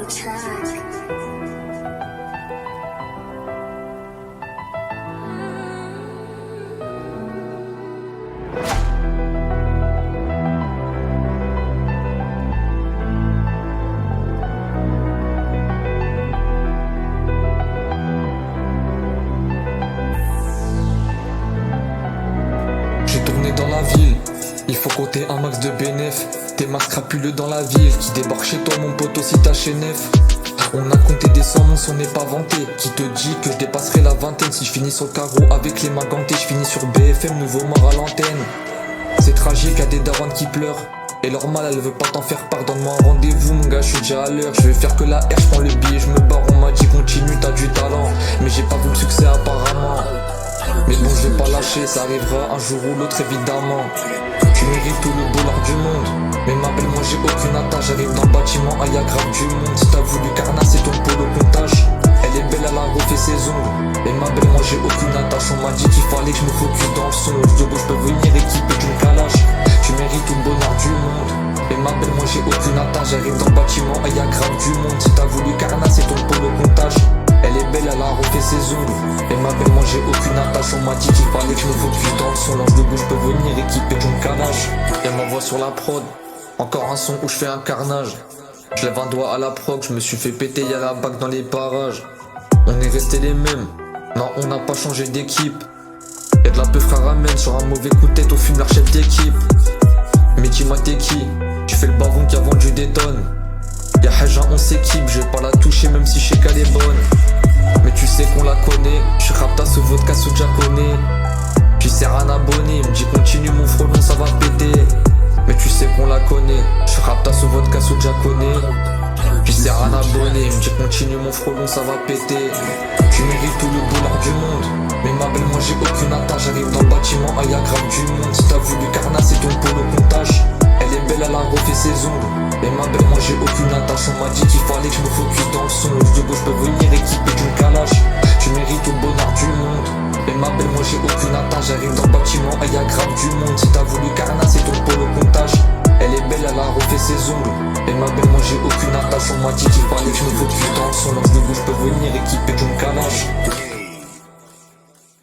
the track. J'ai tourné dans la ville, il faut compter un max de bénéf. T'es max crapuleux dans la ville, qui débarque chez toi mon pote si t'as chez neuf. On a compté des sommes, on s'en est pas vanté. Qui te dit que je dépasserai la vingtaine? Si je finis sur le carreau avec les mains gantées, je finis sur BFM, nouveau mort à l'antenne. C'est tragique, y'a des darons qui pleurent et leur mal elle veut pas t'en faire part. Donne-moi un rendez-vous mon gars, je suis déjà à l'heure. Je vais faire que la R, je prends le billet, je me barre. On m'a dit continue, t'as du talent, mais j'ai pas vu le succès apparemment. Mais bon, je vais pas lâcher, ça arrivera un jour ou l'autre évidemment. Tu mérites tout le bonheur du monde, mais ma belle, moi j'ai aucune attache. J'arrive dans le bâtiment, y'a grave du monde. Si t'as voulu carnasser ton polo comptage, elle est belle, elle a refait ses ongles. Et ma belle, moi j'ai aucune attache. On m'a dit qu'il fallait que je me focus dans le son. De gauche, je peux venir équiper d'une calache. Tu mérites tout le bonheur du monde, et ma belle, moi j'ai aucune attache. J'arrive dans le bâtiment, y'a grave du monde. Si t'as voulu carnasser ton polo comptage, elle est belle, elle a refait ses ongles. Et ma belle, moi j'ai aucune attache. On m'a dit qu'il fallait que je me focus dans le son. Lance de gauche, je peux venir équiper d'une calache. Elle m'envoie sur la prod, encore un son où je fais un carnage. Je lève un doigt à la prog, je me suis fait péter, y'a la bague dans les parages. On est restés les mêmes, non on n'a pas changé d'équipe. Y'a de la peu frère ramène, sur un mauvais coup de tête au fume leur chef d'équipe. Mais dis-moi t'es qui? Tu fais le bavon qui a vendu des tonnes. Y'a Haja on s'équipe, je vais pas la toucher même si je sais qu'elle est bonne. Mais tu sais qu'on la connaît, je suis rapta sous vodka sous jaconé. Puis c'est un abonné, il me dit continue mon frelon ça va péter. Mais tu sais qu'on la connaît, je suis rapta sous vodka sous jaconé. Puis c'est un abonné, il me dit continue mon frelon ça va péter. Tu mérites tout le bonheur du monde, mais ma belle moi j'ai aucune attache. J'arrive dans le bâtiment, y'a grave du monde. Si t'as voulu carnasser ton polo comptage, elle est belle, elle a refait ses ongles. Et ma belle moi j'ai aucune attache. On m'a dit qu'il fallait que je me focus dans le son. De gauche je peux venir équiper d'une calache. Tu mérites tout le bonheur du monde, et ma belle moi j'ai aucune attache. J'arrive dans le bâtiment, y'a grave du monde. Si t'as voulu carnasser ton polo comptage, elle est belle, elle a refait ses ongles. Et ma belle moi j'ai aucune attache. On m'a dit qu'il fallait que je me focus dans le son. Lance de gauche je peux venir équiper d'une calache.